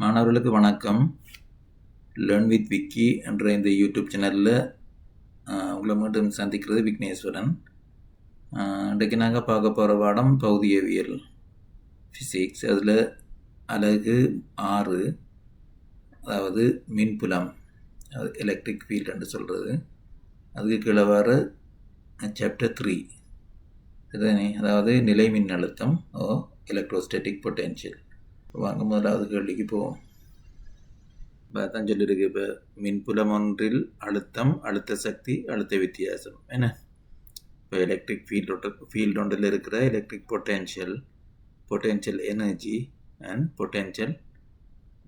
மாணவர்களுக்கு வணக்கம். Learn with Vicky என்ற இந்த யூடியூப் சேனலில் உங்களை மீண்டும் சந்திக்கிறது விக்னேஸ்வரன். இன்றைக்கு நாங்கள் பார்க்க போகிற பாடம் பகுதியவியல் ஃபிசிக்ஸ். அதில் அலகு 6, அதாவது மின்புலம், அது எலக்ட்ரிக் ஃபீல்டு என்று சொல்கிறது. அதுக்கு கீழே வர சாப்டர் 3, அதாவது நிலை மின் அழுத்தம் எலக்ட்ரோஸ்டாட்டிக் பொட்டென்ஷியல். வாங்க முதலாவது கேள்விக்கு போவோம். இப்போ தான் சொல்லியிருக்கு, இப்போ மின்புலம் ஒன்றில் அழுத்தம், அழுத்த சக்தி, அழுத்த வித்தியாசம் என்ன. இப்போ எலக்ட்ரிக் ஃபீல்டு ஒன்றில் இருக்கிற electric potential energy and potential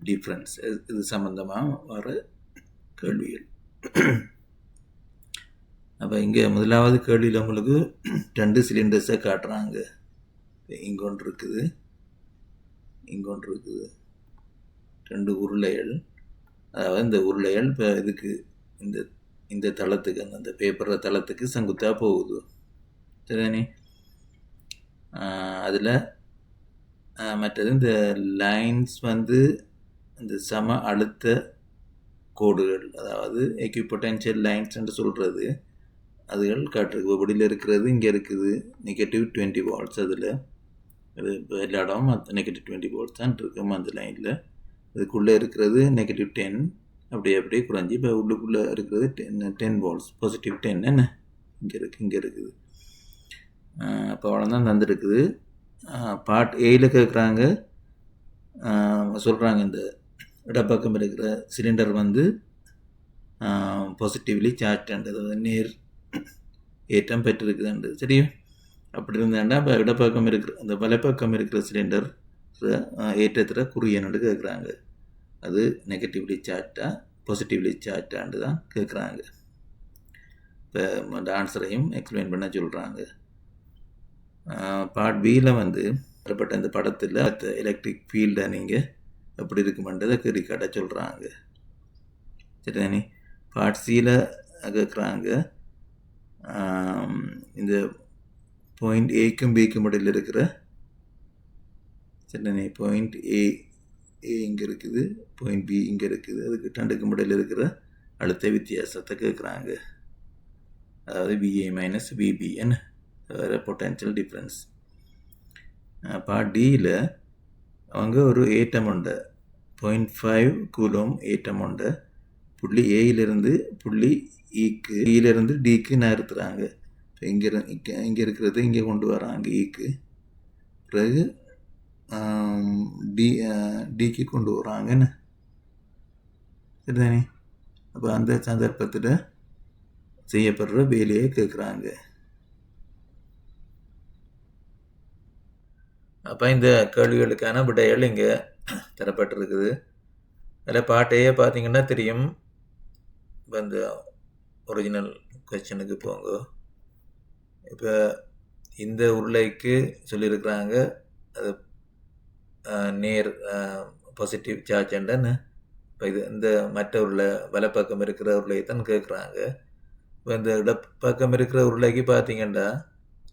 difference, இது சம்மந்தமாக வர கேள்விகள். அப்போ இங்கே முதலாவது கேள்வியில் உங்களுக்கு 2 சிலிண்டர்ஸை காட்டுறாங்க. இங்கே ஒன்று இருக்குது, 2 உருளைகள். அதாவது இந்த உருளைகள் இப்போ இதுக்கு இந்த தளத்துக்கு, அந்த பேப்பர் தளத்துக்கு செங்குத்தாக போகுது, சரிதானே. அதில் மற்றது இந்த லைன்ஸ் இந்த சம அழுத்த கோடுகள், அதாவது எக்விபொட்டென்ஷியல் லைன்ஸ் என்று சொல்கிறது, அதுகள் காட்டுருக்கு. வெளியில் இருக்கிறது இங்கே இருக்குது -20 volts. அதில் அது இப்போ எல்லா இடமும் -20 volts தான் இருக்கும் அந்த லைனில். இதுக்குள்ளே இருக்கிறது -10, அப்படியே குறைஞ்சி இப்போ உள்ளுக்குள்ளே இருக்கிறது 10 volts, +10 என்ன இங்கே இருக்குது. அப்போ அவ்வளோதான் தந்துருக்குது. பார்ட் ஏயில் கேட்குறாங்க, சொல்கிறாங்க இந்த இடப்பக்கம் இருக்கிற சிலிண்டர் பாசிட்டிவ்லி சார்ஜ், அதாவது நேர் ஏற்றம் பெற்றிருக்குதுண்டு. சரியா? அப்படி இருந்தாண்டா இப்போ இடப்பக்கம் இருக்கிற அந்த வலைப்பக்கம் இருக்கிற சிலிண்டர் ஏற்றத்தில் குறியன்னு கேட்குறாங்க. அது நெகட்டிவ்லி சார்ஜா பாசிட்டிவ்லி சார்ஜான்னு தான் கேட்குறாங்க. இப்போ அந்த ஆன்சரையும் எக்ஸ்பிளைன் பண்ண சொல்கிறாங்க. பார்ட் பியில் வரப்பட்ட இந்த படத்தில் எலக்ட்ரிக் ஃபீல்டை நீங்கள் எப்படி இருக்குமென்றதை கேள்வி காட்ட சொல்கிறாங்க, சரிதானே. பார்ட் சியில் கேட்குறாங்க, இந்த பாயிண்ட் ஏக்கும் பிக்கும் இடையில் இருக்கிற, சரிதானே, பாயிண்ட் ஏ இங்கே இருக்குது, பாயிண்ட் பி இங்கே இருக்குது, அதுக்கு 2க்கும் இடையில் இருக்கிற அழுத்த வித்தியாசத்தை கேட்குறாங்க. அதாவது VA - VB என்ன வேறு பொட்டென்ஷியல் டிஃப்ரென்ஸ். பார்ட் டியில் அவங்க ஒரு ஏட்டம் உண்டு, 0.5 கூலும் ஏட்டம் உண்டு, புள்ளி ஏயிலிருந்து புள்ளி ஈக்கு, ஈயிலிருந்து டிக்கு நகர்த்துறாங்க. இப்போ இங்கே இருக்கிறது இங்கே கொண்டு வராங்க ஈக்கு, பிறகு டிக்கு கொண்டு வராங்கன்னு, சரிதானே. அப்போ அந்த சந்தர்ப்பத்தில் செய்யப்படுற வேலையை கேட்குறாங்க. அப்போ இந்த கேள்விகளுக்கான விடைகள் இங்கே தரப்பட்டிருக்குது. அதில் பாட்டையே பார்த்தீங்கன்னா தெரியும். இப்போ இந்த ஒரிஜினல் கொஸ்டினுக்கு போங்க. இப்போ இந்த உருளைக்கு சொல்லியிருக்கிறாங்க அது நேர் பாசிட்டிவ் சார்ஜ் என்னன்னு. இப்போ இந்த மற்ற உருளை வலைப்பக்கம் இருக்கிற உருளையை தான் கேட்குறாங்க. இப்போ இந்த இடப்பக்கம் இருக்கிற உருளைக்கு பார்த்தீங்கன்னா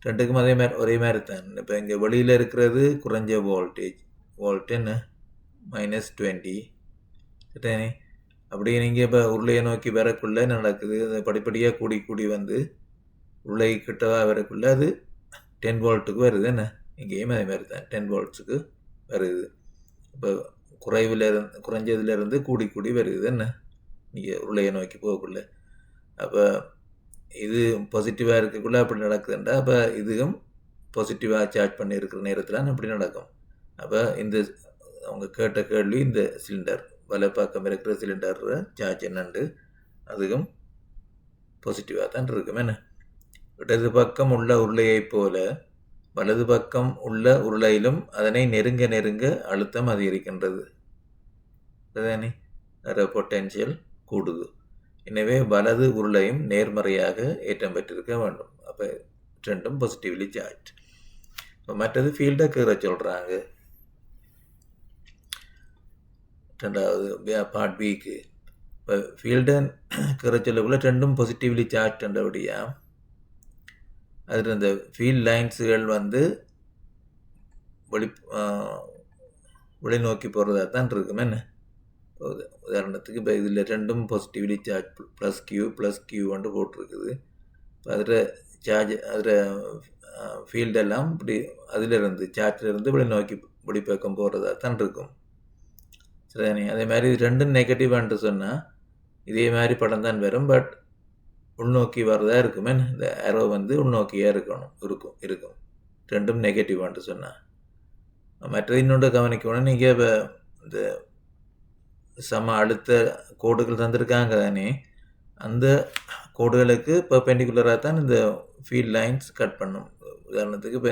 2க்கும் ஒரே மாதிரி தான். இப்போ இங்கே வெளியில் இருக்கிறது குறைஞ்ச வோல்ட் என்ன -20, சரிதானே. அப்படியே நீங்கள் இப்போ உருளையை நோக்கி வரக்குள்ளே நடக்குது, அது படிப்படியாக கூடி உருளை கிட்டவா வரக்குள்ள அது 10 voltக்கு வருது என்ன. இங்கேயும் அதே மாதிரி தான் 10 voltsக்கு வருது. இப்போ குறைஞ்சதுலேருந்து கூடி வருது என்ன, நீங்கள் உருளையை நோக்கி போகக்குள்ள. அப்போ இது பாசிட்டிவாக இருக்கக்குள்ள அப்படி நடக்குதுண்டா, அப்போ இதுவும் பாசிட்டிவாக சார்ஜ் பண்ணி இருக்கிற நேரத்தில் அப்படி நடக்கும். அப்போ அவங்க கேட்ட கேள்வி, இந்த சிலிண்டர் வலைப்பக்கம் இருக்கிற சிலிண்டர் சார்ஜ் என்னண்டு, அதுவும் பாசிட்டிவாக தான் இருக்கும் என்ன. இடது பக்கம் உள்ள உருளையை போல வலது பக்கம் உள்ள உருளையிலும் அதனை நெருங்க அழுத்தம் அதிகரிக்கின்றது, அதுதானே, பொட்டென்ஷியல் கூடுது. எனவே வலது உருளையும் நேர்மறையாக ஏற்றம் பெற்றிருக்க வேண்டும். அப்போ 2ம் பாசிட்டிவ்லி சார்ஜ். இப்போ மற்றது ஃபீல்டை கீற சொல்கிறாங்க. 2வது பார்ட் பிக்கு இப்போ ஃபீல்டை கீற சொல்லக்குள்ள 2ம் பாசிட்டிவ்லி சார்ஜ் என்றபடியா அதில் இந்த ஃபீல்ட் லைன்ஸுகள் வெளிநோக்கி போகிறதா தான் இருக்கும். என்ன உதாரணத்துக்கு இப்போ இதில் ரெண்டும் பாசிட்டிவ்லி சார்ஜ் ப்ளஸ் கியூ வந்து போட்டிருக்குது. இப்போ அதில் சார்ஜ் அதில் ஃபீல்டெல்லாம் இப்படி அதிலிருந்து சார்ஜிலிருந்து வெளிநோக்கி வெளிப்பக்கம் போகிறதா தான் இருக்கும். சரிதானே? அதே மாதிரி இது ரெண்டும் நெகட்டிவ்ன்ட்டு சொன்னால் இதே மாதிரி படம் தான் வரும். பட் உள்நோக்கி வர்றதா இருக்குமே. இந்த ஏரோ வந்து உள்நோக்கியாக இருக்கும் ரெண்டும் நெகட்டிவ்ன்ட்டு சொன்னால். மற்றது இன்னொன்று கவனிக்கணும். நீங்கள் இப்போ இந்த சம அழுத்த கோடுகள் தந்திருக்காங்க தானே, அந்த கோடுகளுக்கு பெர்பெண்டிகுலராக தான் இந்த ஃபீல்ட் லைன்ஸ் கட் பண்ணும். உதாரணத்துக்கு இப்போ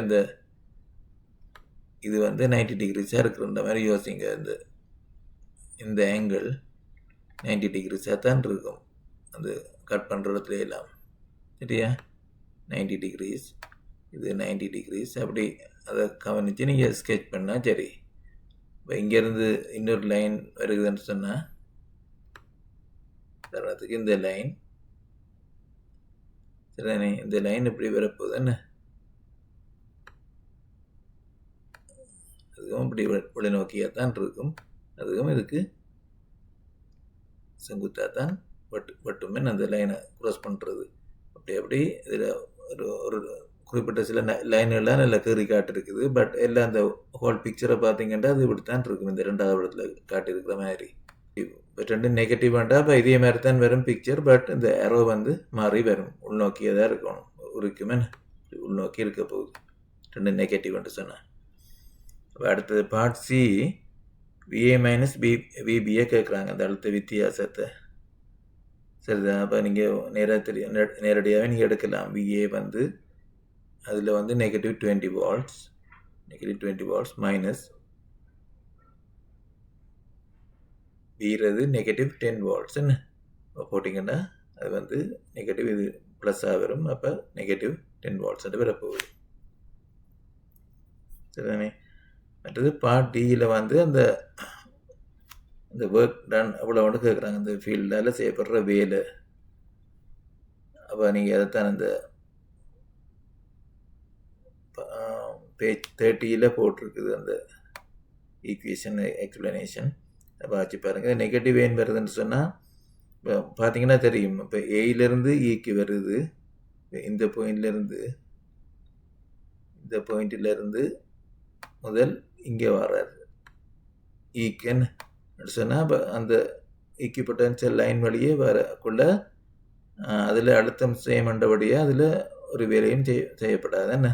இது வந்து 90 டிகிரிஸாக இருக்கிற மாதிரி யோசிங்க. இந்த ஆங்கிள் 90 டிகிரிஸாக தான் இருக்கும் அது கட் பண்ணுற இடத்துல எல்லாம். சரியா? 90 டிகிரிஸ், இது 90 டிகிரிஸ், அப்படி அதை கவனித்து நீங்கள் ஸ்கெட்ச் பண்ணால் சரி. இப்போ இங்கேருந்து இன்னொரு லைன் வருகுதுன்னு சொன்னால் உதாரணத்துக்கு இந்த லைன், சரிதானே? இந்த லைன் இப்படி வரப்போகுதுன்னு அதுவும் இப்படி வெளிநோக்கியாக தான் இருக்கும். அதுவும் இதுக்கு செங்குத்தாக தான் வட்டுமே அந்த லைனை க்ராஸ் பண்ணுறது. அப்படி இதில் ஒரு குறிப்பிட்ட சில லைன்கள்லாம் நல்ல கீறி காட்டிருக்குது. பட் எல்லாம் அந்த ஹோல் பிக்சரை பார்த்தீங்கன்னா அது இப்படி தான் இருக்கும். இந்த 2வது இடத்துல காட்டியிருக்கிற மாதிரி இப்போ ரெண்டும் நெகட்டிவ் வேண்டாம். இப்போ இதே மாதிரி தான் வரும் பிக்சர். பட் இந்த ஏரோ வந்து மாறி வரும், உள்நோக்கியே தான் இருக்கணும். இருக்குமே உள்நோக்கி இருக்க போகுது. ரெண்டும் நெகட்டிவ்ன்ட்டு சொன்னேன். இப்போ அடுத்தது part C, VA minus VBA கேட்குறாங்க அந்த அழுத்த வித்தியாசத்தை. சரிதான்? அப்போ நீங்கள் நேரடியாகவே நீங்கள் எடுக்கலாம். விஏ வந்து அதில் வந்து -20 volts மைனஸ் வீறது -10 volts என்ன போட்டிங்கன்னா அது வந்து நெகட்டிவ், இது ப்ளஸ்ஸாக வரும். அப்போ -10 volts வரப்போகுது. சரிதானே? மற்றது பார்ட் டியில் வந்து அந்த ஒர்க் டன் அவ்வளோ ஒன்று கேட்குறாங்க. அந்த ஃபீல்டால் செய்யப்படுற வேலை. அப்போ நீங்கள் அதைத்தான் அந்த பேஜ் 30 போட்டிருக்குது அந்த ஈக்குவேஷன் எக்ஸ்பிளனேஷன். அப்போ ஆச்சு பாருங்கள். நெகட்டிவ் ஏன் வருதுன்னு சொன்னால் இப்போ பார்த்தீங்கன்னா தெரியும். இப்போ ஏயிலேருந்து ஈக்கு வருது. இந்த பாயிண்டிலேருந்து முதல் இங்கே வர்றாரு ஈக்குன்னு சொன்னால், இப்போ அந்த ஈக்கி பொட்டன்ஷியல் லைன் வழியே வரக்குள்ள அதில் அழுத்தம் செய்யமண்டபடியாக அதில் ஒரு வேலையும் செய்யப்படாது. என்ன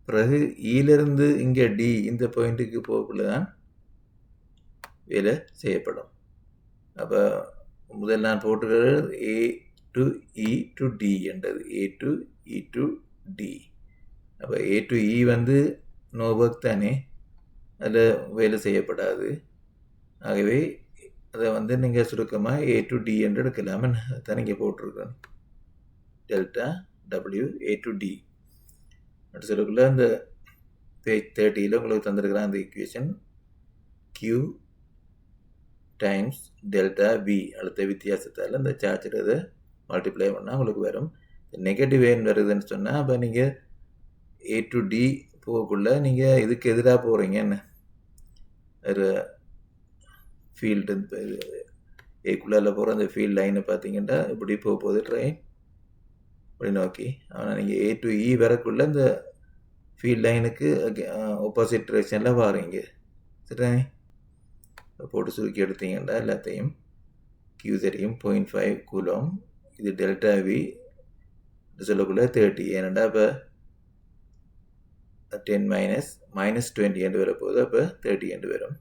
பிறகு ஈலேருந்து இங்கே டி இந்த பாயிண்ட்டுக்கு போகக்குள்ள தான் வேலை செய்யப்படும். அப்போ முதல் நான் போட்டுக்கிறது A to E to D என்றது. A to E to D. அப்போ ஏ டு இ வந்து நோ ஒர்க் தானே, அதில் வேலை செய்யப்படாது. ஆகவே அதை வந்து நீங்கள் சுருக்கமாக ஏ டு டி என்று எடுக்கலாமே. அதுதான் நீங்கள் போட்டிருக்கேன். Delta W A to D அப்படி சொல்லக்குள்ள அந்த பேஜ் 30 உங்களுக்கு தந்திருக்கிறான் அந்த equation. Q times delta V அழுத்த வித்தியாசத்தால் அந்த சார்ஜ் மல்டிப்ளை பண்ணால் உங்களுக்கு வரும். நெகட்டிவ் ஏன் வருதுன்னு சொன்னால், அப்போ நீங்கள் ஏ டு டி போகக்குள்ள நீங்கள் இதுக்கு எதிராக போகிறீங்க. என்ன ஒரு ஃபீல்டு ஏக்குள்ளால போகிற அந்த ஃபீல்ட் லைனை பார்த்தீங்கன்னா இப்படி போக போகுது ட்ரெயின் இப்படி நோக்கி. ஆனால் நீங்கள் ஏ டு இ வரக்குள்ள இந்த ஃபீல்ட் லைனுக்கு ஆப்போசிட் டிரெக்ஷனில் வாரீங்க. சரிதானே? போட்டு சுருக்கி எடுத்தீங்கன்னா எல்லாத்தையும் கியூ தெரியும் 0.5 கூலம். இது டெல்டா வி சொல்லக்குள்ள 30. ஏன்னாண்டா இப்போ 10 மைனஸ் 20 என்று வரப்போகுது. அப்போ 30 என்று வரும்.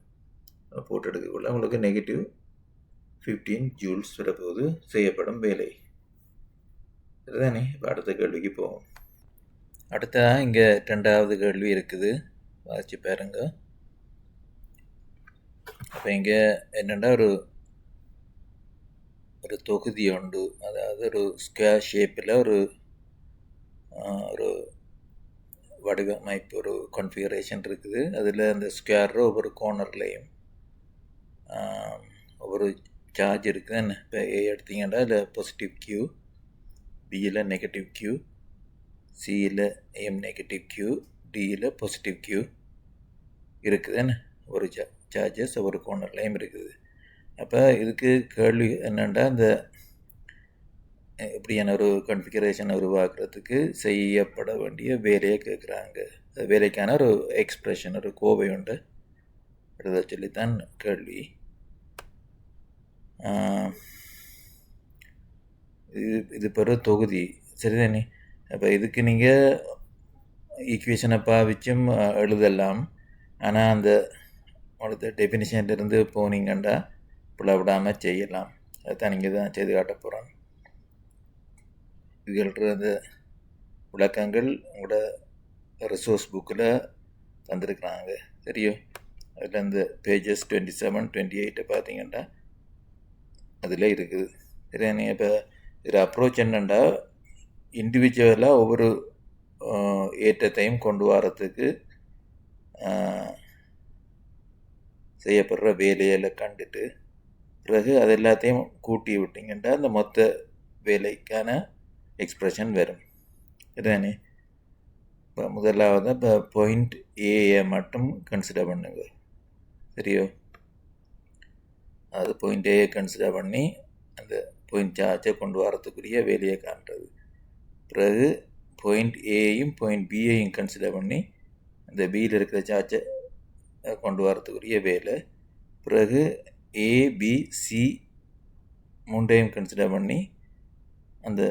போட்டு எடுக்கக்குள்ள உங்களுக்கு -15 ஜூல்ஸ் வரப்போகுது செய்யப்படும் வேலை. சரிதானே? இப்போ அடுத்த கேள்விக்கு போவோம். அடுத்ததான் இங்கே 2வது கேள்வி இருக்குது, வாசிச்சு பாருங்க. அப்போ இங்கே என்னென்னா ஒரு தொகுதி உண்டு. அதாவது ஒரு ஸ்கொயர் ஷேப்பில் ஒரு வடிவமைப்பு, ஒரு கான்ஃபிகரேஷன் இருக்குது. அதில் அந்த ஸ்கொயர் ஒவ்வொரு கோர்னர்லேயும் ஒவ்வொரு சார்ஜ் இருக்குது. என்ன இப்போ ஏ எடுத்தீங்கன்னா அதில் பாசிட்டிவ் கியூ, பியில் நெகட்டிவ் கியூ, சியில் எம் நெகட்டிவ் கியூ, டியில் பாசிட்டிவ் கியூ இருக்குது. என்ன ஒரு சார்ஜஸ் ஒவ்வொரு கோர்னர்லேயும் இருக்குது. அப்போ இதுக்கு கேள்வி என்னென்னா, இந்த இப்படியான ஒரு கான்ஃபிகரேஷனை உருவாக்குறதுக்கு செய்யப்பட வேண்டிய வேலையை கேட்குறாங்க. வேலைக்கான ஒரு எக்ஸ்பிரஷன், ஒரு கோவை உண்டு எழுத சொல்லித்தான் கேள்வி. இது பெரு தொகுதி சரிதானே. அப்போ இதுக்கு நீங்கள் ஈக்குவேஷனை பாவிச்சும் எழுதலாம். ஆனால் அந்த உங்களுக்கு டெஃபினிஷன்லேருந்து போனீங்கன்னா பிளவிடாமல் செய்யலாம். அதுதான் நீங்கள் தான் செய்து காட்ட போகிறோம். இதுகள அந்த விளக்கங்கள் உங்களோட ரிசோர்ஸ் புக்கில் தந்துருக்குறாங்க தெரியும். அதில் இந்த பேஜஸ் 27, 28 பார்த்தீங்கன்னா அதில் இருக்குது சரிதானே. இப்போ இதில் அப்ரோச் என்னென்னா, இண்டிவிஜுவலாக ஒவ்வொரு ஏற்றத்தையும் கொண்டு வரத்துக்கு செய்யப்படுற வேலைகளை கண்டுட்டு பிறகு அது எல்லாத்தையும் கூட்டி விட்டிங்கன்னா அந்த மொத்த வேலைக்கான எக்ஸ்ப்ரெஷன் வரும் சரிதானே. இப்போ முதலாவது இப்போ பாயிண்ட் ஏயை மட்டும் கன்சிடர் பண்ணுங்க சரியோ. அது பாயிண்ட் ஏயை கன்சிடர் பண்ணி அந்த பாயிண்ட் சார்ஜை கொண்டு வரத்துக்குரிய வேலையை காண்றது. பிறகு பாயிண்ட் ஏயும் பாயிண்ட் பியையும் கன்சிடர் பண்ணி அந்த பியில் இருக்கிற சார்ஜை கொண்டு வரத்துக்குரிய வேலை. பிறகு ஏபிசி மூன்றையும் கன்சிடர் பண்ணி அந்த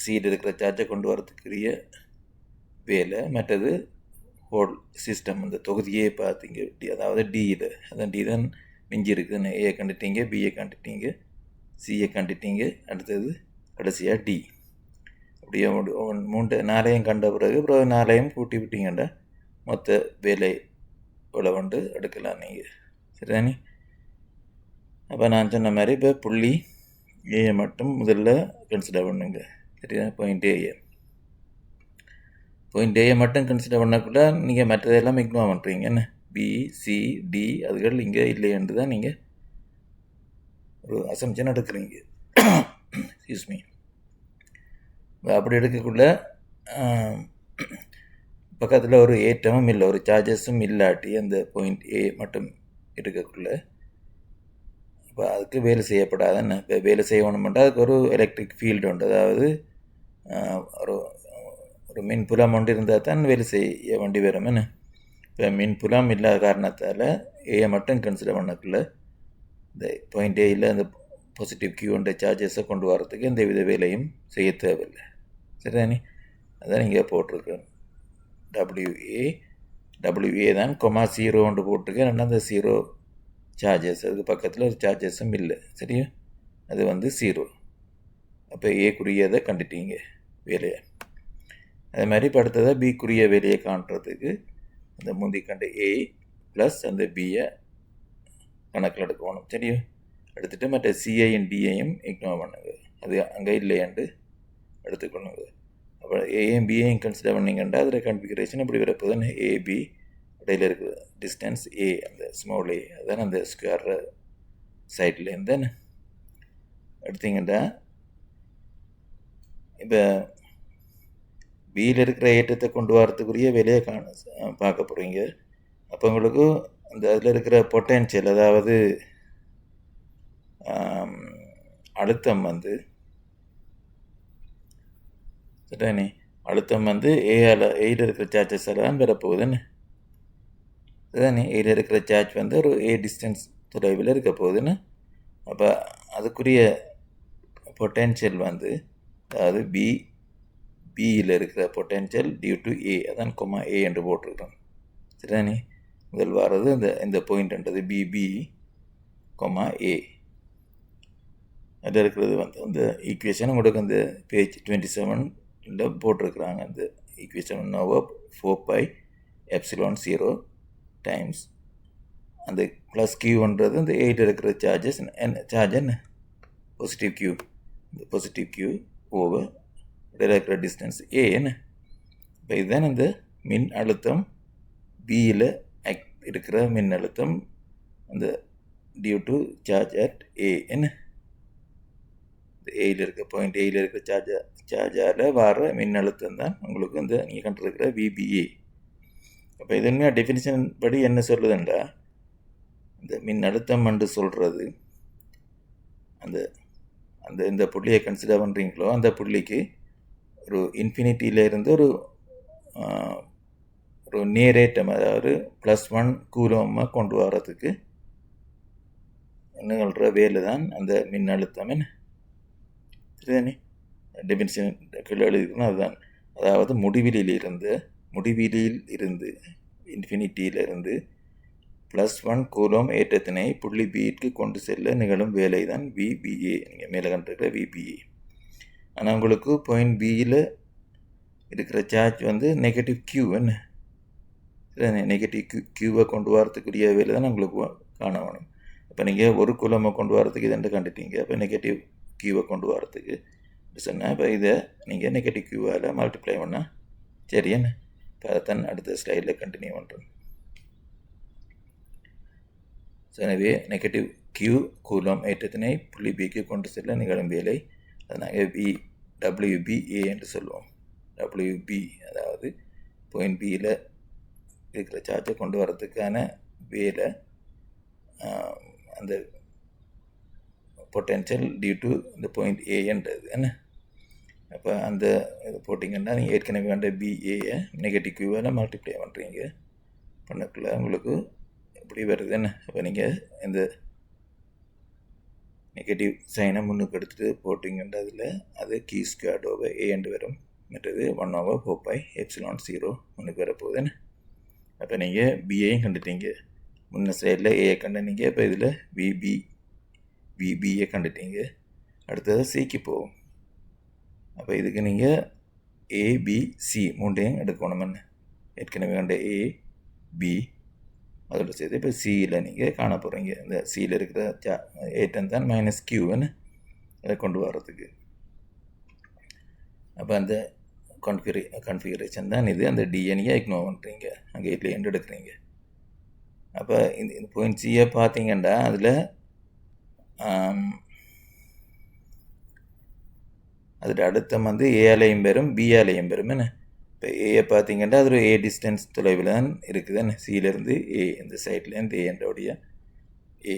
சியில் இருக்கிற சார்ஜை கொண்டு வரத்துக்குரிய வேலை. மற்றது ஹோல் சிஸ்டம் அந்த தொகுதியே பார்த்தீங்க, அதாவது டியில் அதான் டி தான் மிஞ்சி இருக்குதுன்னு. ஏயை கண்டுட்டீங்க, பியை கண்டுட்டீங்க, சியை கண்டுட்டீங்க, அடுத்தது கடைசியாக டி. அப்படியே 4ஐயும் கண்ட பிறகு 4ஐயும் கூட்டி விட்டீங்கன்னா மொத்த வேலை உழவண்டு எடுக்கலாம் நீங்கள் சரிதானே. அப்போ நான் சொன்ன மாதிரி இப்போ புள்ளி ஏயை மட்டும் முதல்ல கன்சிடர் பண்ணுங்க சரியா. பாயிண்ட் ஏயை மட்டும் கன்சிடர் பண்ணக்குள்ள நீங்கள் மற்றதெல்லாம் இக்னோர் பண்ணுறீங்க. என்ன பி சி டி அதுகள் இங்கே இல்லையென்று தான் நீங்கள் ஒரு அசம்ஷன் எடுக்கிறீங்க. Excuse me. அப்படி எடுக்கக்குள்ள பக்கத்தில் ஒரு ஏற்றமும் இல்லை, ஒரு சார்ஜஸும் இல்லாட்டி அந்த பாயிண்ட் ஏ மட்டும் இருக்கக்குள்ள இப்போ அதுக்கு வேலை செய்யப்படாதுன்னு. இப்போ வேலை செய்யணுமெண்டா அதுக்கு ஒரு எலக்ட்ரிக் ஃபீல்டு உண்டு, அதாவது ஒரு மின்புலம் ஒன்று இருந்தால் தான் வேலை செய்ய வேண்டி வரும். என்ன இப்போ மின்புலம் இல்லாத காரணத்தால் ஏயை மட்டும் கன்சிடர் பண்ணக்குள்ள இந்த பாயிண்ட் ஏயில் அந்த பாசிட்டிவ் கியூன்ற சார்ஜஸை கொண்டு வரத்துக்கு எந்த வித வேலையும் செய்ய தேவையில்லை சரிதானே. அதான் நீங்கள் போட்டிருக்கேன் WA தான் 0 போட்டிருக்கேன். ரெண்டாவது அந்த 0 சார்ஜஸ், அதுக்கு பக்கத்தில் ஒரு சார்ஜஸும் இல்லை சரியா. அது 0. அப்போ ஏக்குரியதை கண்டுட்டீங்க வேலையை. அதே மாதிரி இப்போ அடுத்ததாக பிக்குரிய வேலையை காண்றதுக்கு அந்த முந்தி கண்ட ஏ ப்ளஸ் அந்த பியை கணக்கில் எடுக்கணும் சரியா. எடுத்துகிட்டு மற்ற சிஐயும் டிஐயும் இக்னோர் பண்ணுங்க, அது அங்கே இல்லையாண்டு எடுத்துக்கணுங்க. அப்போ ஏயும் பிஐயும் கன்சிடர் பண்ணிங்கன்னா அதில் கான்ஃபிகரேஷன் இப்படி வரப்போதுன்னு ஏபி இடையில் இருக்கிற டிஸ்டன்ஸ் ஏ, அந்த ஸ்மால் ஏ அதான் அந்த ஸ்கொயர் சைட்லேருந்து எடுத்தீங்கன்னா இப்போ பியில் இருக்கிற ஏற்றத்தை கொண்டு வரத்துக்குரிய வேலையை பார்க்க போகிறீங்க. அப்போ உங்களுக்கு அந்த அதில் இருக்கிற பொட்டென்ஷியல், அதாவது அழுத்தம் சரிதானே. அழுத்தம் ஏயில் இருக்கிற சார்ஜஸ் எல்லாம் பெறப்போகுதுன்னு சரிதானே. ஏயில் இருக்கிற சார்ஜ் ஒரு ஏ டிஸ்டன்ஸ் தொலைவில் இருக்க போகுதுன்னு. அப்போ அதுக்குரிய பொட்டென்ஷியல் அதாவது பியில் இருக்கிற பொட்டென்ஷியல் டியூ டு ஏ, அதான் ஏ என்று போட்டிருக்கோம் சரிதானே. முதல் வர்றது இந்த பாயிண்ட்ன்றது பிபி ஏ. அதில் இருக்கிறது அந்த ஈக்குவேஷன் உங்களுக்கு அந்த பேஜ் 27 போட்டிருக்கிறாங்க. அந்த ஈக்குவேஷன் 4πε0 டைம்ஸ் அந்த ப்ளஸ் கியூன்றது அந்த 8 இருக்கிற சார்ஜஸ் சார்ஜ் என்ன பாசிட்டிவ் கியூ, இந்த பாசிட்டிவ் கியூ ஓவர் இதில் இருக்கிற டிஸ்டன்ஸ் ஏ என்ன. இப்போ இதுதான் இந்த மின் அழுத்தம் பியில் இருக்கிற மின் அழுத்தம் அந்த டியூ டு சார்ஜ் அட் ஏ என்ன. ஏயில் இருக்க பாயிண்ட் ஏயில் இருக்கிற சார்ஜால் வர மின் அழுத்தம் தான் உங்களுக்கு நீங்கள் கண்டிருக்கிற விபிஏ. அப்போ இது உண்மையாக டெஃபினிஷன் படி என்ன சொல்லுதுண்டா, இந்த மின்னழுத்தம் என்று சொல்கிறது அந்த அந்த இந்த புள்ளியை கன்சிடர் பண்ணுறீங்களோ அந்த புள்ளிக்கு ஒரு இன்ஃபினிட்டியிலேருந்து ஒரு நேரேற்றம், அதாவது +1 கூலோமாக கொண்டு வர்றதுக்கு நிகழ்கிற வேலை தான் அந்த மின்னழுத்தம். என்ன சரிதானே? டெபினிஷன் கீழே எழுதிக்கணும். அதுதான், அதாவது முடிவிலியில் இருந்து இன்ஃபினிட்டியிலிருந்து +1 கூலோம் ஏற்றத்தினை புள்ளி பிக்கு கொண்டு செல்ல நிகழும் வேலை தான் VBA. நீங்கள் மேலே கண்டிருக்கிற VBA. ஆனால் உங்களுக்கு பாயிண்ட் பியில் இருக்கிற சார்ஜ் வந்து நெகட்டிவ் Q. என்ன சரிதானே? நெகட்டிவ் Qவை கொண்டு வரத்துக்குரிய வேலை தான் உங்களுக்கு காண வேணும். இப்போ நீங்கள் ஒரு கூலமை கொண்டு வரத்துக்கு இது கண்டுட்டீங்க. அப்போ நெகட்டிவ் Qவை கொண்டு வரத்துக்கு சொன்னால் இப்போ இதை நீங்கள் நெகட்டிவ் Qவால் மல்டிப்ளை பண்ணால் சரி. என்ன இப்போ அதைத்தான் அடுத்த ஸ்லைடில் கண்டினியூ பண்ணுறேன். எனவே நெகட்டிவ் Q கூலோம் ஏற்றத்தினை புள்ளி பிக்கு கொண்டு செல்ல நிகழும் வேலை அதை நாங்கள் WBA என்று சொல்லுவோம். WB அதாவது பாயிண்ட் பியில் இருக்கிற சார்ஜை கொண்டு வரதுக்கான வேலை, அந்த பொட்டென்ஷியல் டியூ டு இந்த பாயிண்ட் ஏன்றது. என்ன அப்போ அந்த இது போட்டிங்கன்னா நீங்கள் ஏற்கனவே வேண்ட BAயை நெகட்டிவ் Qவால் மல்டிப்ளை பண்ணுறீங்க. பண்ணக்குள்ள உங்களுக்கு இப்படி வருது. என்ன அப்போ நீங்கள் இந்த நெகட்டிவ் சைனை முன்னுக்கு எடுத்துகிட்டு போட்டிங்கன்னா அதில் அது Q² என்று வரும். மற்றது 1/4πε0 முன்னுக்கு வரப்போகுது. என்ன அப்போ நீங்கள் பிஏயும் கண்டுட்டீங்க, முன்ன சைடில் ஏயை கண்டுனீங்க. இப்போ இதில் VBயை கண்டுட்டீங்க. அடுத்தது சிக்கு போகும். அப்போ இதுக்கு நீங்கள் ABC மூண்டையும் எடுக்கணும். என்ன ஏற்கனவே கண்ட AB அதோட சேர்த்து இப்போ சியில் நீங்கள் காண போகிறீங்க. இந்த சியில் இருக்கிற ஏற்றம் தான் -Qன்னு அதை கொண்டு வர்றதுக்கு. அப்போ அந்த கன்ஃபிகரேஷன் தான் இது. அந்த டிஎன்ஏ இக்னோர் பண்ணுறீங்க, அங்கே இதில் எண்டு எடுக்கிறீங்க. அப்போ இந்த பாயிண்ட் சியை பார்த்தீங்கன்னா அதில் அதில் அழுத்தம் வந்து ஏஆலையும் பெறும் பிஆலையும் பெறும். என்ன இப்போ ஏயை பார்த்தீங்கன்னா அது ஒரு A டிஸ்டன்ஸ் தொலைவில் தான் இருக்குது. என்ன சியிலேருந்து A, இந்த சைட்லேருந்து ஏன்றோடைய A.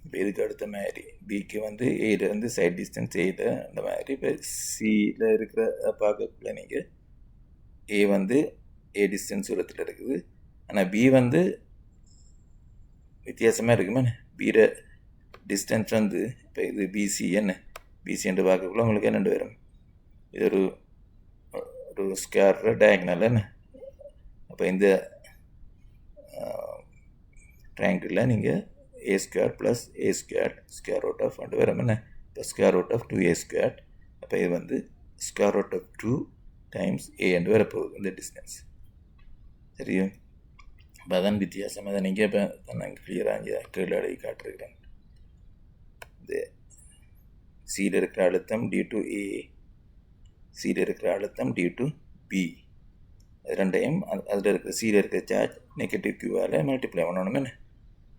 இப்போ இதுக்கு அடுத்த மாதிரி பிக்கு வந்து ஏலேருந்து சைட் டிஸ்டன்ஸ் ஏல அந்த மாதிரி. இப்போ சியில் இருக்கிற பார்க்கக்குள்ள நீங்கள் A வந்து A டிஸ்டன்ஸ் தூரத்தில் இருக்குது, ஆனால் B வந்து வித்தியாசமாக இருக்குமே. பிற டிஸ்டன்ஸ் வந்து இப்போ இது BC. என்ன BC என்று பார்க்கக்குள்ள உங்களுக்கு என்னென்று வரும், இது ஒரு ஸ்கொயர் டயக்னல். என்ன அப்போ இந்த ட்ரையாங்கிளில் நீங்கள் A² + A² √() வரும். என்ன இப்போ √2A². அப்போ இது வந்து √2 டைம்ஸ் A என்று வரப்போகுது இந்த டிஸ்டன்ஸ். சரியும்? அப்போ அதான் வித்தியாசம். அதை நீங்கள் இப்போ நாங்கள் கிளியராக இங்கே கீழே எழுதி காட்டிருக்கிறேன். இந்த சியில் இருக்கிற அழுத்தம் டியூ டு A, சியில் இருக்கிற அழுத்தம் டியூ டு B, அது ரெண்டையும் அதில் இருக்கிற சியில் இருக்கிற சார்ஜ் நெகட்டிவ் Qவால் மல்டிப்ளை பண்ணணும். என்ன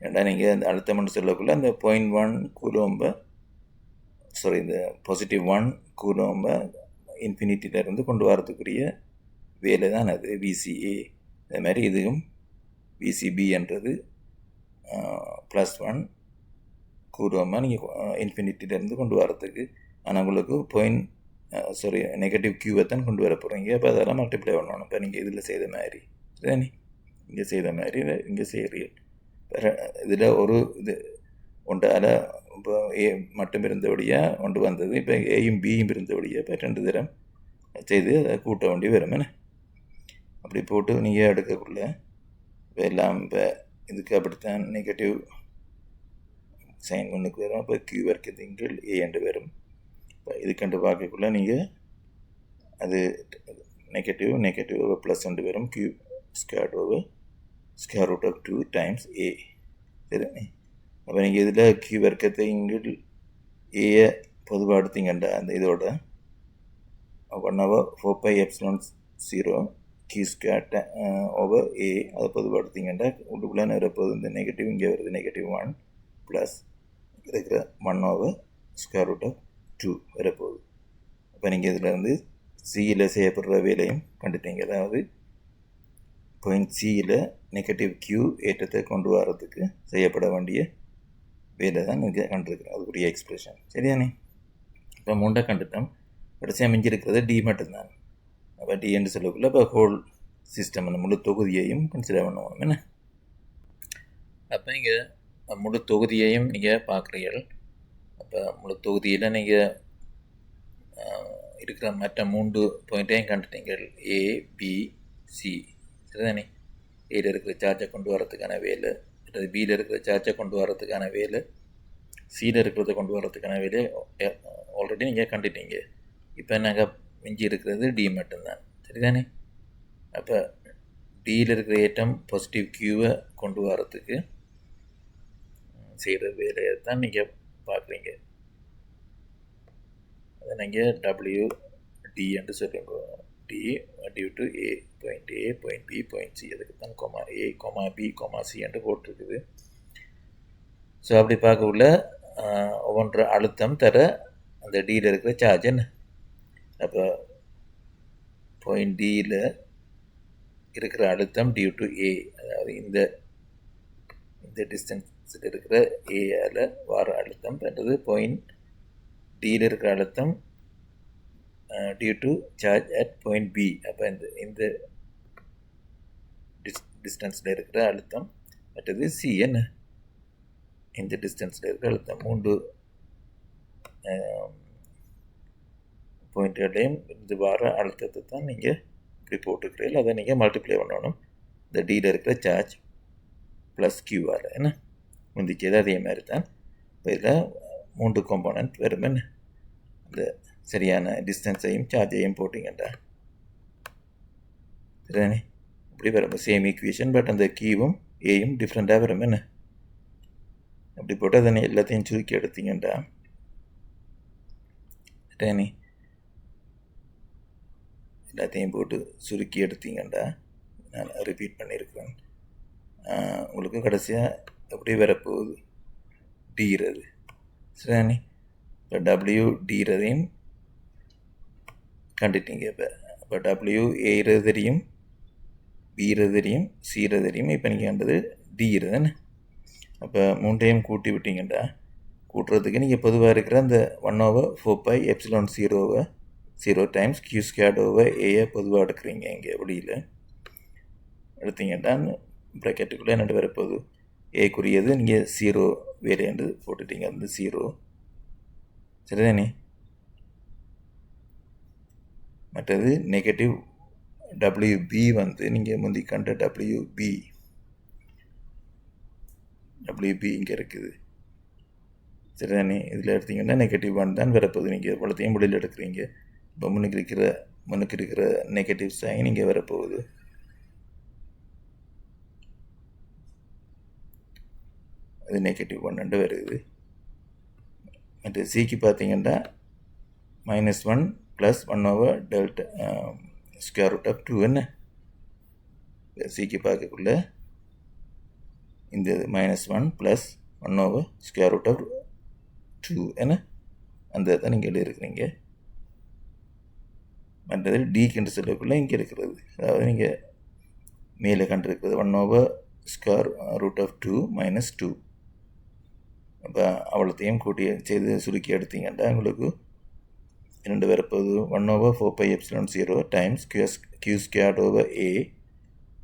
ஏன்னா நீங்கள் அந்த அழுத்தம்னு சொல்லக்குள்ள அந்த 0.1 கூலோம்பை இந்த +1 கூலோம்பை இன்ஃபினிட்டியிலேருந்து கொண்டு வரதுக்குரிய வேலை தான் அது VCA. அதே மாதிரி இதுவும் VCBன்றது +1 கூலோம்பை நீங்கள் இன்ஃபினிட்டியிலேருந்து கொண்டு வரத்துக்கு. ஆனால் உங்களுக்கு நெகட்டிவ் Qவை தான் கொண்டு வர போகிறீங்க. அப்போ அதெல்லாம் மல்டிப்ளை பண்ணணும். இப்போ நீங்கள் இதில் செய்த மாதிரி சரிதானே, இங்கே செய்த மாதிரி இங்கே செய்கிறீர்கள். இதில் ஒரு இது ஒன்றால் இப்போ A மட்டும் இருந்தபடியாக ஒன்று வந்தது. இப்போ Aயும் Bயும் இருந்தபடியாக இப்போ 2 தரம் செய்து அதை கூட்ட வேண்டி வரும். என்ன அப்படி போட்டு நீங்கள் எடுக்கக்குள்ள இப்போ எல்லாம் இப்போ இதுக்கு அப்படித்தான் நெகட்டிவ் சைன் ஒன்றுக்கு வரும். அப்போ Q வர்க்கத்தின் A என்று வரும். இப்போ இதுக்கண்டு பார்க்கக்குள்ள நீங்கள் அது நெகட்டிவ் ப்ளஸ் ஒன்று வரும். Q² √2 times A. சரிதானே? அப்போ நீங்கள் இதில் Q வர்க்கத்தை ஏயை பொதுவாக எடுத்தீங்கண்டா அந்த இதோட 1/4πε0 Q²/A அதை பொதுவாக எடுத்தீங்கண்டா உள்ளுக்குள்ளே வரப்போகுது. இந்த நெகட்டிவ் இங்கே வருது, -1 ப்ளஸ் இருக்கிற 1/√2 வரப்போகுது. அப்போ நீங்கள் இதில் வந்து சியில் செய்யப்படுற வேலையும் கண்டுட்டீங்க. அதாவது பாயிண்ட் சியில் நெகட்டிவ் கியூ ஏற்றத்தை கொண்டு வரதுக்கு செய்யப்பட வேண்டிய வேலை தான் இங்கே கண்டிருக்கிறோம். அதுக்குரிய எக்ஸ்பிரஷன் சரியானே. இப்போ 3 கண்டுட்டோம். கடைசியாக மிஞ்சிருக்கிறது டி மட்டும்தான். அப்போ டி என்று சொல்லக்குள்ள இப்போ ஹோல் சிஸ்டம் முழு தொகுதியையும் கன்சிடர் பண்ணுவோம் என்ன. அப்போ இங்கே முழு தொகுதியையும் நீங்கள் பார்க்குறீர்கள். அப்போ முழு தொகுதியில் நீங்கள் இருக்கிற மற்ற 3 பாயிண்ட்டையும் கண்டுட்டீங்கள். ஏ பி சி சரிதானே. ஏல இருக்கிற சார்ஜை கொண்டு வரதுக்கான வேலை, அல்லது பியில் இருக்கிற சார்ஜை கொண்டு வரதுக்கான வேலை, சியில் இருக்கிறத கொண்டு வரதுக்கான வேலையை ஆல்ரெடி நீங்கள் கண்டுட்டீங்க. இப்போ நாங்கள் மிஞ்சி இருக்கிறது டி மட்டும்தான் சரிதானே. அப்போ டியில் இருக்கிற ஏட்டம் பாசிட்டிவ் கியூவை கொண்டு வரத்துக்கு செய்கிற வேலையை தான் நீங்கள் பார்க்குறீங்க. அதை நீங்கள் டபிள்யூ டி என்று சொல்லுங்க. D due to A point A point B point C, அதுக்கு தான் comma A comma B comma C என்று போட்டிருக்குது. ஸோ அப்படி பார்க்கக்குள்ள ஒவ்வொன்று அழுத்தம் தர அந்த டியில் இருக்கிற சார்ஜ் என்ன. அப்போ பாயிண்ட் டியில் இருக்கிற அழுத்தம் டியூ டு ஏ, அதாவது இந்த டிஸ்டன்ஸில் இருக்கிற ஏயால் வர அழுத்தம் என்றது பாயிண்ட் டியில் இருக்கிற அழுத்தம் due to charge at point B. அப்போ இந்த டிஸ்டன்ஸில் இருக்கிற அழுத்தம், மற்றது சி என்ன இந்த டிஸ்டன்ஸில் இருக்கிற அழுத்தம். 3 பாயிண்ட்களையும் இது வர அழுத்தத்தை தான் நீங்கள் இப்படி போட்டுக்கிறீர்கள். அதை நீங்கள் மல்டிப்ளை பண்ணணும் இந்த டியில் இருக்கிற சார்ஜ் ப்ளஸ் கியூஆர் என்ன. முந்திச்சது அதே மாதிரி தான். இப்போ இதில் 3 காம்போனன்ட் வெறும் என்ன இந்த சரியான டிஸ்டன்ஸையும் சார்ஜையும் போட்டிங்கண்டா சரிதானே. இப்படி வரும் சேம் ஈக்குவேஷன், பட் அந்த கியூவும் ஏயும் டிஃப்ரெண்ட்டாக வரும் என்ன. அப்படி போட்டு அதனை எல்லாத்தையும் சுருக்கி எடுத்தீங்கண்டா சரிதானே. எல்லாத்தையும் போட்டு சுருக்கி எடுத்தீங்கண்டா, நான் ரிப்பீட் பண்ணியிருக்கிறேன், உங்களுக்கு கடைசியாக எப்படி வரப்போகுது டீறது சரிதானே. இப்போ டபிள்யூ டீறதையும் கண்டுட்டீங்க. இப்போ டபிள்யூ ஏறது தெரியும், பிறது தெரியும், சிறது தெரியும். இப்போ நீங்கள் கண்டது டீறதுன்னு. அப்போ 3ஐயும் கூட்டி விட்டீங்கண்டா, கூட்டுறதுக்கு நீங்கள் பொதுவாக இருக்கிற அந்த 1/4πε0 0 டைம்ஸ் கியூ ஸ்கொயர்ட் ஓவர் ஏயை பொதுவாக எடுக்கிறீங்க. இங்கே வெளியில் எடுத்தீங்கன்னா ப்ராக்கெட்டுக்குள்ளே என்னென்று வரப்போகுது ஏக்குரியது நீங்கள் 0 வேலையண்டு போட்டுட்டீங்க, அந்த 0 சரிதானே. மற்றது நெகட்டிவ் டபிள்யூபி நீங்கள் முந்தி கண்ட டபிள்யூபி இங்கே இருக்குது சரிதானே. இதில் எடுத்தீங்கன்னா நெகட்டிவ் 1 தான் வரப்போகுது. நீங்கள் எவ்வளோத்தையும் வெளியில் எடுக்கிறீங்க. இப்போ முன்னுக்கு இருக்கிற நெகட்டிவ் சைன் இங்கே வரப்போகுது. அது நெகட்டிவ் 1 வருது. மற்ற சிக்கு பார்த்தீங்கன்னா -1 + 1/Δ √2 என்ன. சிக்கு பார்க்கக்குள்ள இந்த -1 + 1/√2 என்ன அந்த தான் நீங்கள் எழுதியிருக்கிறீங்க. மற்றது டிக்கு சொல்லக்குள்ளே இங்கே இருக்கிறது, அதாவது நீங்கள் மேலே கண்டிருக்கிறது 1/√2 - 2. அப்போ அவ்வளோத்தையும் கூட்டி செய்து சுருக்கி எடுத்தீங்கன்னா உங்களுக்கு 2 வரப்போகுது. 1/4πε0 டைம்ஸ் கியூ ஸ்கொயர்ட் ஓவர் ஏ.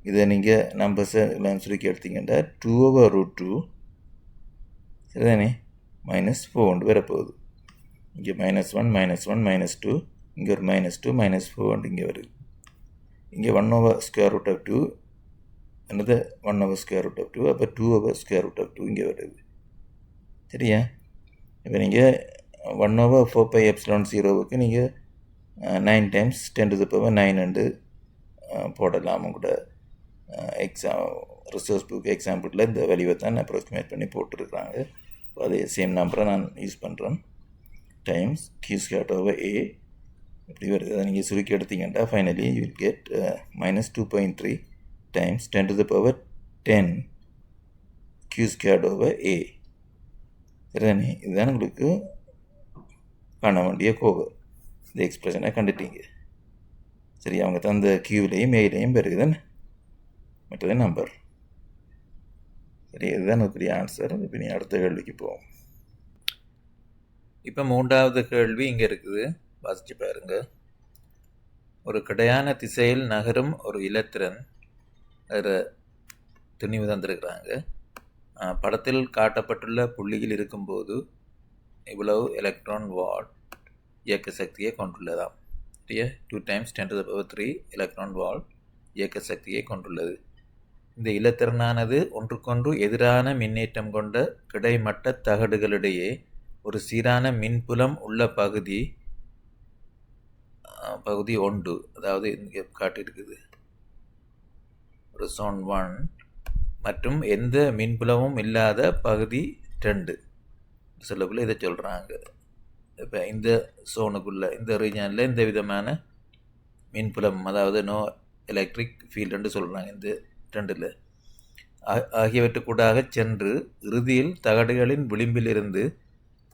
இதை நீங்கள் நம்பர்ஸை எல்லாம் சுருக்கி எடுத்தீங்கன்னா 2/√2 சரிதானே -4 வரப்போகுது. இங்கே -1 -1 -2, இங்கே ஒரு -2 -4 இங்கே வருது. இங்கே 1/√2 என்னது 1/√2, அப்போ 2/√2 இங்கே வருது சரியா. இப்போ நீங்கள் 1/4πε0க்கு நீங்கள் 9 டைம்ஸ் 10⁹ போடலாம். கூட ரிசோர்ஸ் புக் எக்ஸாம்பிளில் இந்த வேல்யூவை தான் அப்ராக்சிமேட் பண்ணி போட்டிருக்கிறாங்க. அதே சேம் நம்பரை நான் யூஸ் பண்ணுறேன். Times Q squared over A இப்படி வருது. அதை நீங்கள் சுருக்கி எடுத்தீங்கன்னா finally you will get -2.3 times 10⁻10 Q squared over A சரிதானே. இதுதான் உங்களுக்கு காண வேண்டிய கோவை. இந்த எக்ஸ்பிரஷனை கண்டுட்டீங்க சரி. அவங்க தந்த கியூவிலையும் ஏலையும் வருது தானே. மற்றது நம்பர் சரி, இதுதான் ஒரு பெரிய ஆன்சர். இப்போ நீ அடுத்த கேள்விக்கு போவோம். இப்போ 3வது கேள்வி இங்கே இருக்குது, வாசிச்சு பாருங்க. ஒரு கிடையான திசையில் நகரும் ஒரு இலத்திரன், அதில் துணிவு தந்திருக்கிறாங்க. படத்தில் காட்டப்பட்டுள்ள புள்ளியில் இருக்கும்போது இவ்வளவு எலக்ட்ரான் வாட் இயக்க சக்தியை கொண்டுள்ளதாம். 2 × 10⁻³ எலக்ட்ரான் வாட் இயக்க சக்தியை கொண்டுள்ளது. இந்த இலத்திரனானது ஒன்றுக்கொன்று எதிரான மின்னேற்றம் கொண்ட கிடைமட்ட தகடுகளிடையே ஒரு சீரான மின்புலம் உள்ள பகுதி ஒன்று, அதாவது இங்கே காட்டியிருக்குது ஒரு zone 1, மற்றும் எந்த மின்புலமும் இல்லாத பகுதி 2 சொல்லக்குள்ள இதை சொல்கிறாங்க. இப்போ இந்த சோனுக்குள்ளே, இந்த ரீஜனில் இந்த விதமான மின்புலம், அதாவது நோ எலக்ட்ரிக் ஃபீல்டுன்னு சொல்கிறாங்க. இந்த 2ல் ஆகியவற்றுக்கூடாக சென்று இறுதியில் தகடுகளின் விளிம்பிலிருந்து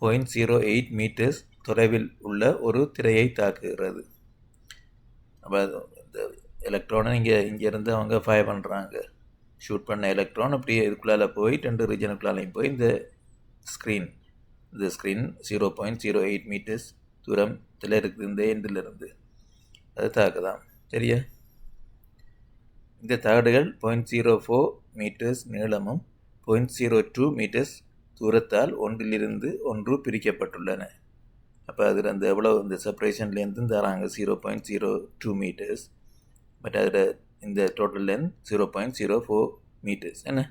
0.08 மீட்டர்ஸ் தொலைவில் உள்ள ஒரு திரையை தாக்குகிறது. அப்போ இந்த எலக்ட்ரானை இங்கேருந்து அவங்க ஃபயர் பண்ணுறாங்க. ஷூட் பண்ண எலக்ட்ரான் அப்படியே இதுக்குள்ளால் போய் 2 ரீஜனுக்குள்ளாலையும் போய் இந்த ஸ்க்ரீன் 0.08 மீட்டர்ஸ் தூரத்தில் இருக்குது இந்த எண்டிலிருந்து, அது தாக்குதான். சரியா? இந்த தகடுகள் 0.04 மீட்டர்ஸ் நீளமும் 0.02 மீட்டர்ஸ் தூரத்தால் ஒன்றிலிருந்து ஒன்று பிரிக்கப்பட்டுள்ளன. அப்போ அதில் அந்த எவ்வளோ இந்த செப்பரேஷன்லேருந்து தராங்க 0.02 மீட்டர்ஸ், பட் அதில் இந்த டோட்டல் லென்த் 0.04 மீட்டர்ஸ் என்ன.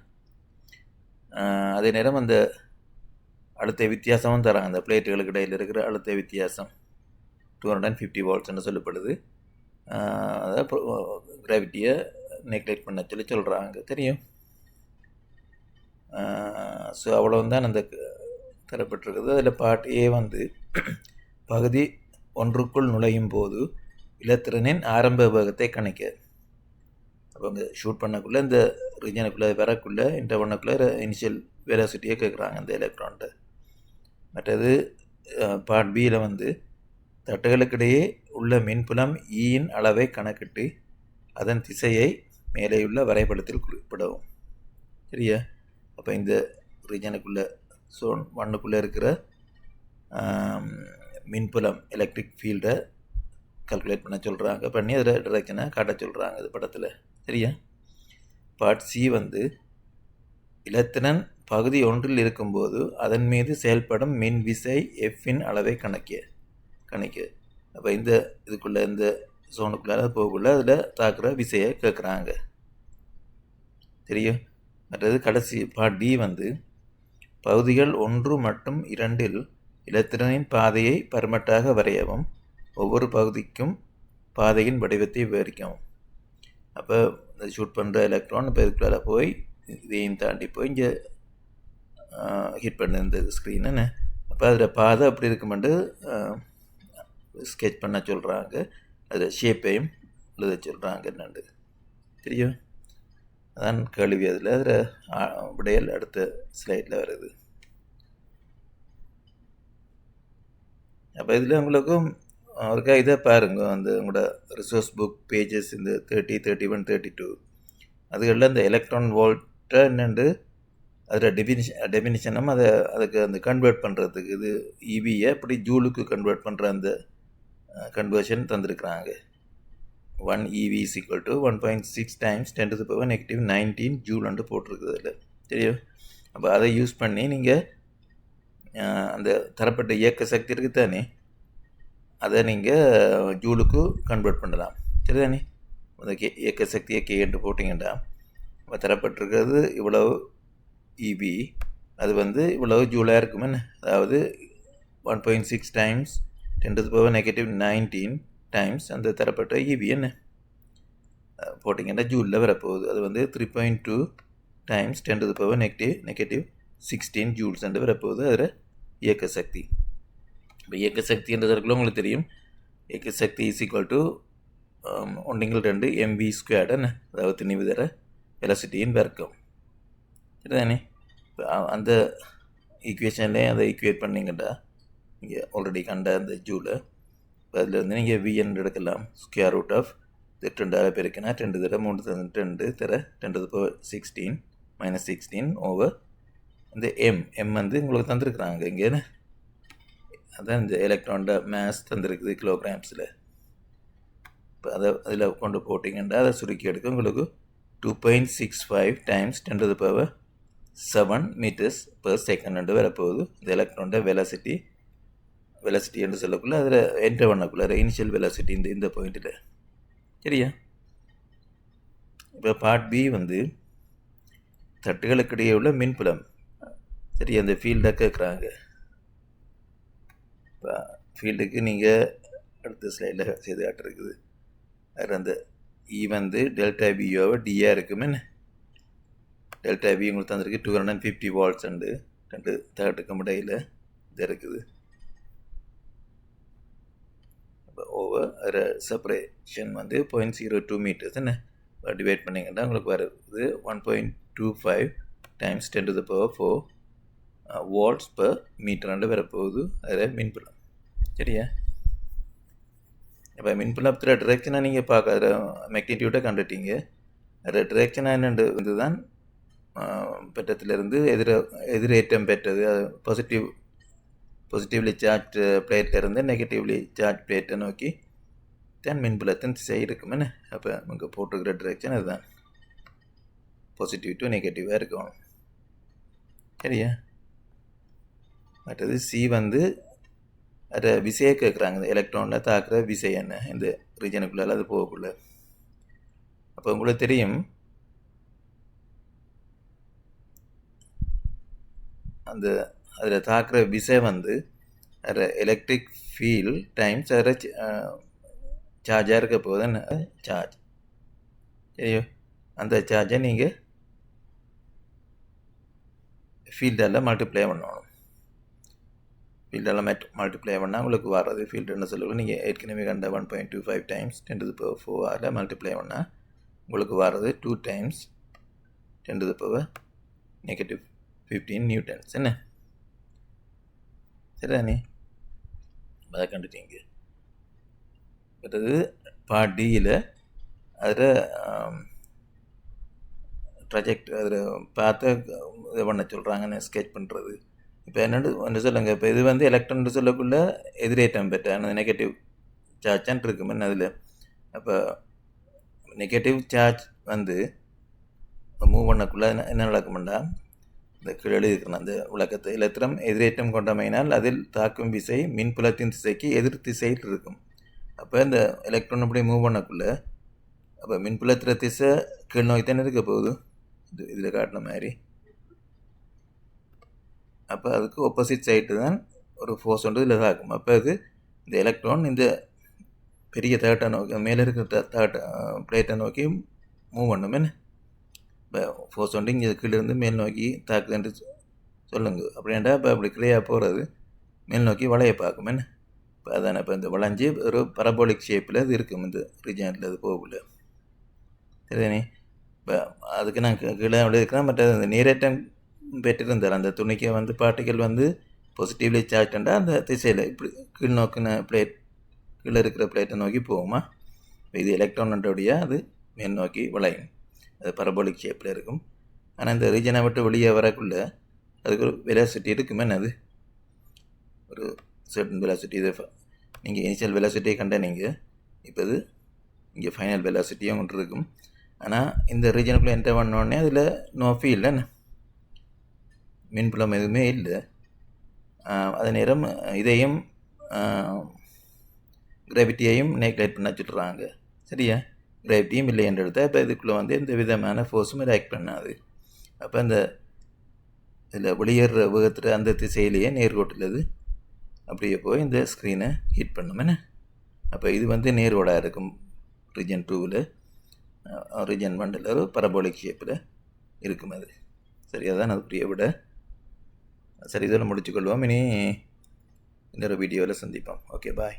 அதே நேரம் அந்த அழுத்த வித்தியாசமும் தராங்க. அந்த பிளேட்டுகளுக்கு இடையில் இருக்கிற அழுத்த வித்தியாசம் 250 வாட்ஸ்ன்னு சொல்லப்படுது. அதாவது கிராவிட்டியை நெக்லெக்ட் பண்ண சொல்கிறாங்க. தெரியும். ஸோ அவ்வளவுதான் அந்த தரப்பட்டிருக்குது. அதில் பார்ட் ஏ வந்து பகுதி ஒன்றுக்குள் நுழையும் போது இலத்திரனின் ஆரம்ப வேகத்தை கணிக்க. அப்போ இங்கே ஷூட் பண்ணக்குள்ளே இந்த ரீஜனுக்குள்ளே வரக்குள்ளே இந்த பண்ணக்குள்ளே இனிஷியல் வெலாசிட்டியை கேட்குறாங்க இந்த எலக்ட்ரான்ட்ட. மற்றது பார்ட் பியில் வந்து தட்டுகளுக்கிடையே உள்ள மின்புலம் ஈயின் அளவை கணக்கிட்டு அதன் திசையை மேலேயுள்ள வரைபடத்தில் குறிப்பிடவும். சரியா? அப்போ இந்த ரீஜனுக்குள்ளே zone 1க்குள்ளே இருக்கிற மின்புலம் எலக்ட்ரிக் ஃபீல்டை கால்குலேட் பண்ண சொல்கிறாங்க. பண்ணி அதில் டிரெக்ஷனை காட்ட சொல்கிறாங்க இது படத்தில். சரியா? பார்ட் சி வந்து இலத்திரன் பகுதி ஒன்றில் இருக்கும்போது அதன் மீது செயல்படும் மின் விசை எஃப்பின் அளவை கணிக்க. அப்போ இந்த இதுக்குள்ளே இந்த ஜோனுக்குள்ளார போகக்குள்ள அதில் தாக்குற விசையை கேட்குறாங்க. தெரியும். மற்றது கடைசி பார்ட் டி வந்து பகுதிகள் 1 மற்றும் 2ல் இலத்திரனின் பாதையை பர்மட்டாக வரையவும் ஒவ்வொரு பகுதிக்கும் பாதையின் வடிவத்தை விவரிக்கவும். அப்போ இந்த ஷூட் பண்ணுற எலக்ட்ரான் இப்போ இதுக்குள்ளார போய் இதையும் தாண்டி போய் இங்கே ஹிட் பண்ண இந்த ஸ்க்ரீன் என்ன. அப்போ அதில் பாதை அப்படி இருக்குமெண்டு ஸ்கெட்ச் பண்ண சொல்கிறாங்க. அதில் ஷேப்பையும் எழுத சொல்கிறாங்க என்னண்டு. தெரியும். அதான் கேள்வி. அதில் விடையல் அடுத்த ஸ்லைடில் வருது. அப்போ இதில் உங்களுக்கும் ஒருக்கா இதை பாருங்க, அந்த உங்களோட ரிசோர்ஸ் புக் பேஜஸ் இந்த 30, 31, 32 அதுகளில் இந்த எலக்ட்ரான் வோல்ட்டை என்னண்டு அதில் டெஃபினிஷனும் அதுக்கு அந்த கன்வெர்ட் பண்ணுறதுக்கு இது இவியை அப்படி ஜூலுக்கு கன்வெர்ட் பண்ணுற அந்த கன்வர்ஷன் தந்திருக்கிறாங்க. 1 EV is equal to 1.6 times 10⁻⁻19 joule போட்டிருக்குது அதில். தெரியும். அப்போ அதை யூஸ் பண்ணி நீங்கள் அந்த தரப்பட்ட இயக்க சக்தி இருக்குது தானே, அதை நீங்கள் ஜூலுக்கு கன்வெர்ட் பண்ணலாம். சரிதானே? அந்த இயக்க சக்தியை கே என்று போட்டிங்கன்னா இப்போ தரப்பட்டிருக்கிறது இவ்வளவு இபி, அது வந்து இவ்வளவு ஜூலாக இருக்குமே. அதாவது 1.6 times 10⁻⁻19 டைம்ஸ் அந்த தரப்பட்ட இபி என்ன போட்டிங்கன்னா ஜூலில் வரப்போகுது. அது வந்து 3.2 times 10⁻⁻16 ஜூல்ஸ் என்று வரப்போகுது. அதில் இயக்க சக்தி. இப்போ இயக்க சக்தின்றதுக்குள்ள உங்களுக்கு தெரியும், இயக்க சக்தி இஸ் ஈக்குவல் டு 1/2 mv², அதாவது திணிவு தர வெலாசிட்டியின் வர்க்கம். சரிதானே? இப்போ அந்த ஈக்குவேஷன்லேயே அதை ஈக்குவேட் பண்ணிங்கண்டா நீங்கள் ஆல்ரெடி கண்ட அந்த ஜூலை அதில் வந்து நீங்கள் விஎன் எடுக்கலாம். ஸ்கொயர் ரூட் ஆஃப் 2 பெருக்கினா 2 தர 3 2 தர 10⁻16 -16 ஓவர் இந்த எம் வந்து உங்களுக்கு தந்துருக்குறாங்க இங்கே. அதான் இந்த எலக்ட்ரானோட மேஸ் தந்துருக்குது கிலோகிராம்ஸில். இப்போ அதில் கொண்டு போட்டிங்கன்னா அதை சுருக்கி எடுக்க உங்களுக்கு 2.65 × 10⁻7 மீட்டர்ஸ் பெர் செகண்ட் வரப்போகுது. இந்த எலக்ட்ரானோட வெலாசிட்டி என்று சொல்லக்குள்ள அதில் என்டர் பண்ணக்குள்ள இனிஷியல் வெலாசிட்டி இந்த பாயிண்டில். சரியா? இப்போ பார்ட் பி வந்து தட்டுகளுக்கு இடையே உள்ள மின்புலம். சரி, அந்த ஃபீல்டை கேட்குறாங்க. இப்போ ஃபீல்டுக்கு நீங்கள் அடுத்த ஸ்லைடில் செய்து காட்டிருக்குது. அதில் அந்த இ வந்து டெல்டா பியோவை டியாக இருக்குமே. டெல்டா பி உங்களுக்கு தந்துருக்கு 250 வாட்ஸ் அண்டு 2 தகட்டுக்கும் இடையில் இது இருக்குது. இப்போ ஓவர் அதில் செப்பரேஷன் வந்து 0.02 மீட்டர்ஸ் என்ன டிவைட் பண்ணிங்கன்னா உங்களுக்கு வருது 1.25 × 10⁻4 வாட்ஸ் பெர் மீட்டர் வரப்போகுது. அதில் மின்புலம். சரியா? இப்போ மின்புலத்தில் டிரெக்ஷனை நீங்கள் பார்க்க மேக்னிடியூட்டை கண்டுட்டீங்க. அதில் டிரெக்ஷனாக என்னென்று வந்து தான் பெற்றத்திலிருந்து எதிரேற்றம் பெற்றது. பாசிட்டிவ்லி சார்ஜ் பிளேட்லேருந்து நெகட்டிவ்லி சார்ஜ் பிளேட்டை நோக்கி தான் மின்புலத்தின் திசை இருக்குமே. அப்போ நமக்கு போட்டுக்கிற டிரெக்ஷன் அதுதான், பாசிட்டிவ் டு நெகட்டிவாக இருக்கணும். சரியா? மற்றது சி வந்து அதை விசையை கேட்குறாங்க. இந்த எலக்ட்ரானில் தாக்குற விசை என்ன இந்த ரீஜனுக்குள்ளால் அது போகக்குள்ள. அப்போ உங்களுக்கு தெரியும் அந்த அதில் தாக்குற விசை வந்து அதில் எலக்ட்ரிக் ஃபீல்ட் டைம்ஸ் அதில் சார்ஜாக இருக்க போகுது. சார்ஜ் சரியோ? அந்த சார்ஜை நீங்கள் ஃபீல்டால் மல்டிப்ளை பண்ணணும். ஃபீல்டால் மல்டிப்ளை பண்ணால் உங்களுக்கு வர்றது ஃபீல்டுன்னு சொல்லுவோம். நீங்கள் ஏற்கனவே கண்ட 1.25 × 10⁻4 மல்டிப்ளை பண்ணால் உங்களுக்கு வர்றது 2 × 10⁻15 நியூட்டன்ஸ். என்ன சரிதானே? அதை கண்டுட்டீங்க. மற்றது பார்ட் டியில் அதில் ப்ராஜெக்ட் அதில் பார்த்து இது பண்ண சொல்கிறாங்கன்னு ஸ்கெட்ச் பண்ணுறது. இப்போ என்னென்னு சொல்லுங்கள். இப்போ இது வந்து எலக்ட்ரான் சொல்லக்குள்ள எதிரேற்றம் பெற்ற நெகட்டிவ் சார்ஜான் இருக்குமே அதில். அப்போ நெகட்டிவ் சார்ஜ் வந்து மூவ் பண்ணக்குள்ள என்ன நடக்கும்னா இந்த கீழே இருக்கணும் அந்த விளக்கத்தை. எலக்ட்ரம் எதிரேற்றம் கொண்டமையினால் அதில் தாக்கும் விசை மின்புலத்தின் திசைக்கு எதிர் திசையில் இருக்கும். அப்போ இந்த எலக்ட்ரான் அப்படி மூவ் பண்ணக்குள்ள அப்போ மின்புலத்தின் திசை கீழ் நோக்கி தானே இருக்க போகுது இதில் காட்டின மாதிரி. அப்போ அதுக்கு ஆப்போசிட் சைடு தான் ஒரு ஃபோர்ஸ் ஒன்று இதில் தாக்கும். அப்போ அது இந்த எலக்ட்ரான் இந்த பெரிய தகட்டை நோக்கி மேலே இருக்கிற பிளேட்டை நோக்கி மூவ் பண்ணுமே. இப்போ ஃபோர்ஸ் ஒன்று இங்கே கீழேருந்து மேல் நோக்கி தாக்குதுன்னு சொல்லுங்க. அப்படின்டா இப்போ அப்படி கிளியாக போகிறது மேல் நோக்கி வளைய பார்க்குமே. இப்போ அதானே இப்போ இந்த வளைஞ்சி ஒரு பரபோலிக் ஷேப்பில் இது இருக்கும் இந்த ரீஜனில் அது போகக்குள்ள. சரிதானே? இப்போ அதுக்கு நான் கீழே அப்படி இருக்கிறேன். மற்ற அந்த நீரேற்றம் பெற்றிருந்தார் அந்த துணிக்கை வந்து பார்ட்டிக்கல் வந்து பாசிட்டிவ்லி சார்ஜ்ண்டா அந்த திசையில் இப்படி கீழ் நோக்கின பிளேட் கீழே இருக்கிற பிளேட்டை நோக்கி போகுமா. இப்போ இது எலக்ட்ரானோடைய அது மேல் நோக்கி வளையும். அது பரபோலிக் ஷேப்பில் இருக்கும். ஆனால் இந்த ரீஜனை விட்டு வெளியே வரக்குள்ள அதுக்கு ஒரு வெலாசிட்டி இருக்குமே. அது ஒரு சர்டன் வெலாசிட்டி. இதை நீங்கள் இனிஷியல் வெலாசிட்டியை கண்ட நீங்கள் இப்போ இது இங்கே ஃபைனல் வெலாசிட்டியும் ஒன்று இருக்கும். ஆனால் இந்த ரீஜனுக்குள்ளே என்டர் பண்ணோடனே அதில் நோ ஃபீல்டு என்ன மின்புலம் எதுவுமே இல்லை. அதே நேரம் இதையும் கிராவிட்டியையும் நெக்லெக்ட் பண்ண சொல்கிறாங்க. சரியா? கிராவிட்டியும் இல்லை என்ற இடத்த இப்போ இதுக்குள்ளே வந்து எந்த விதமான ஃபோர்ஸும் ரியாக்ட் பண்ணாது. அப்போ இந்த இதில் வெளியேற வேகத்தில் அந்த திசையிலேயே நேர்கோட்டில் இது அப்படியே போய் இந்த ஸ்க்ரீனை ஹிட் பண்ணுமே. அப்போ இது வந்து நேர்கோடாக இருக்கும். ரீஜன் 2ல் ரீஜன் 1ல் ஒரு பரபோலிக் ஷேப்பில் இருக்கும் அது. சரி, அதான் அதுக்குரிய விட. சரி, இதோட முடிச்சுக்கொள்வோம். இனி இன்னொரு வீடியோவில் சந்திப்போம். ஓகே, பாய்.